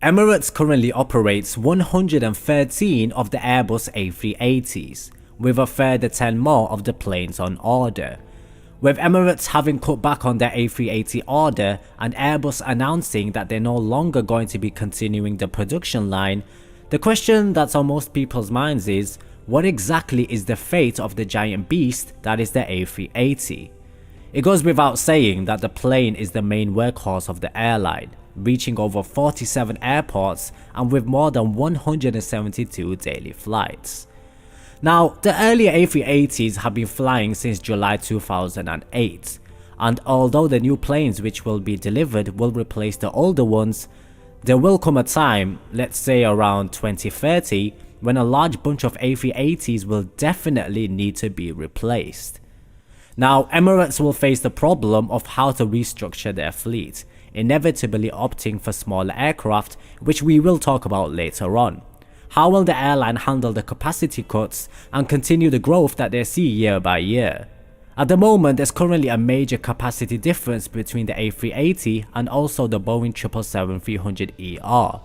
Emirates currently operates 113 of the Airbus A380's, with a further 10 more of the planes on order. With Emirates having cut back on their A380 order and Airbus announcing that they're no longer going to be continuing the production line, the question that's on most people's minds is, what exactly is the fate of the giant beast that is the A380? It goes without saying that the plane is the main workhorse of the airline, reaching over 47 airports and with more than 172 daily flights. Now, the earlier A380s have been flying since July 2008, and although the new planes which will be delivered will replace the older ones, there will come a time, let's say around 2030, when a large bunch of A380s will definitely need to be replaced. Now, Emirates will face the problem of how to restructure their fleet, inevitably opting for smaller aircraft, which we will talk about later on. How will the airline handle the capacity cuts and continue the growth that they see year by year? At the moment, there's currently a major capacity difference between the A380 and also the Boeing 777-300ER.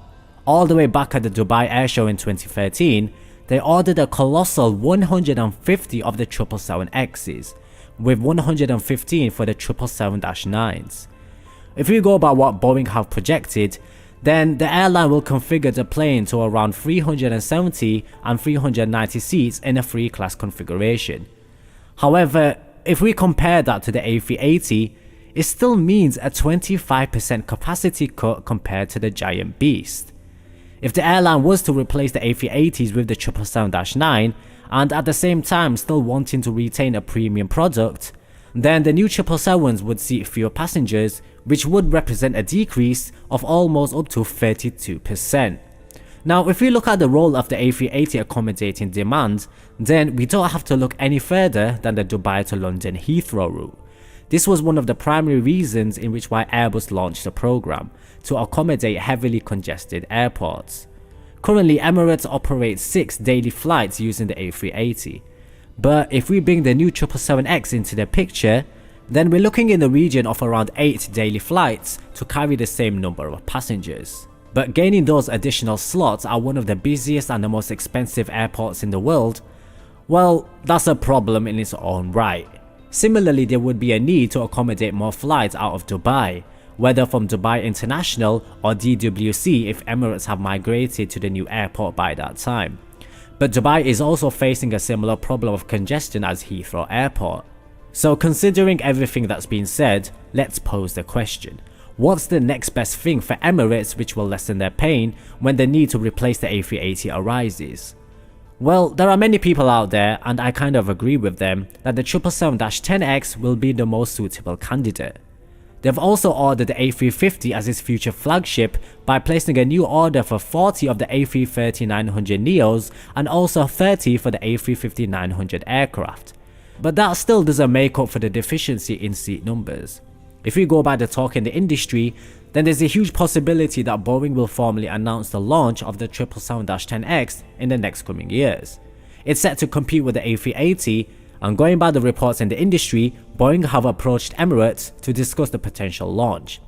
All the way back at the Dubai Air Show in 2013, they ordered a colossal 150 of the 777X's, with 115 for the 777-9s. If we go by what Boeing have projected, then the airline will configure the plane to around 370 and 390 seats in a 3-class configuration. However, if we compare that to the A380, it still means a 25% capacity cut compared to the giant beast. If the airline was to replace the A380s with the 777-9 and at the same time still wanting to retain a premium product, then the new 777s would seat fewer passengers, which would represent a decrease of almost up to 32%. Now, if we look at the role of the A380 accommodating demand, then we don't have to look any further than the Dubai to London Heathrow route. This was one of the primary reasons in which why Airbus launched the program, to accommodate heavily congested airports. Currently, Emirates operates 6 daily flights using the A380. But if we bring the new 777X into the picture, then we're looking in the region of around 8 daily flights to carry the same number of passengers. But gaining those additional slots at one of the busiest and the most expensive airports in the world, well, that's a problem in its own right. Similarly, there would be a need to accommodate more flights out of Dubai, whether from Dubai International or DWC if Emirates have migrated to the new airport by that time. But Dubai is also facing a similar problem of congestion as Heathrow Airport. So considering everything that's been said, let's pose the question. What's the next best thing for Emirates which will lessen their pain when the need to replace the A380 arises? Well, there are many people out there, and I kind of agree with them, that the 777-10X will be the most suitable candidate. They've also ordered the A350 as its future flagship by placing a new order for 40 of the A330-900 Neos and also 30 for the A350-900 aircraft. But that still doesn't make up for the deficiency in seat numbers. If we go by the talk in the industry, then there's a huge possibility that Boeing will formally announce the launch of the 777-10X in the next coming years. It's set to compete with the A380, and going by the reports in the industry, Boeing have approached Emirates to discuss the potential launch.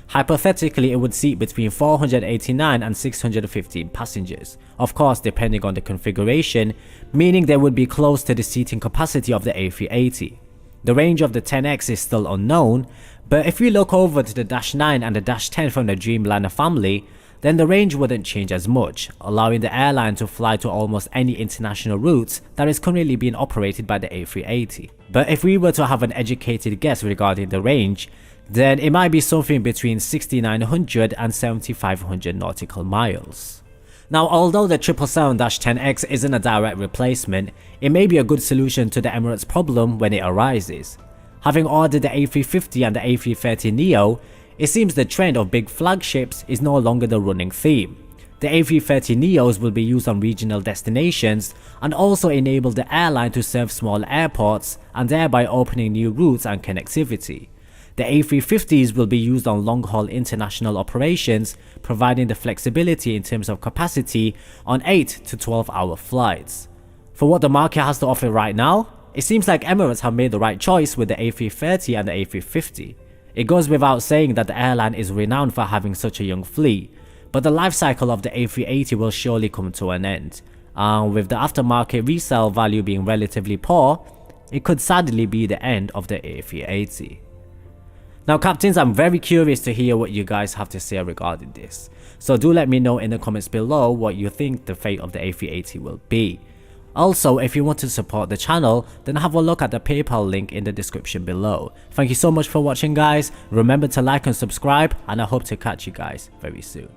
Hypothetically, it would seat between 489 and 615 passengers, of course depending on the configuration, meaning they would be close to the seating capacity of the A380. The range of the 10X is still unknown, but if we look over to the Dash 9 and the Dash 10 from the Dreamliner family, then the range wouldn't change as much, allowing the airline to fly to almost any international routes that is currently being operated by the A380. But if we were to have an educated guess regarding the range, then it might be something between 6,900 and 7,500 nautical miles. Now, although the 777-10X isn't a direct replacement, it may be a good solution to the Emirates problem when it arises. Having ordered the A350 and the A330neo, it seems the trend of big flagships is no longer the running theme. The A330neos will be used on regional destinations and also enable the airline to serve small airports and thereby opening new routes and connectivity. The A350s will be used on long-haul international operations, providing the flexibility in terms of capacity on 8 to 12-hour flights. For what the market has to offer right now, it seems like Emirates have made the right choice with the A330 and the A350. It goes without saying that the airline is renowned for having such a young fleet, but the life cycle of the A380 will surely come to an end, and with the aftermarket resale value being relatively poor, it could sadly be the end of the A380. Now captains, I'm very curious to hear what you guys have to say regarding this, so do let me know in the comments below what you think the fate of the A380 will be. Also, if you want to support the channel, then have a look at the PayPal link in the description below. Thank you so much for watching guys, remember to like and subscribe, and I hope to catch you guys very soon.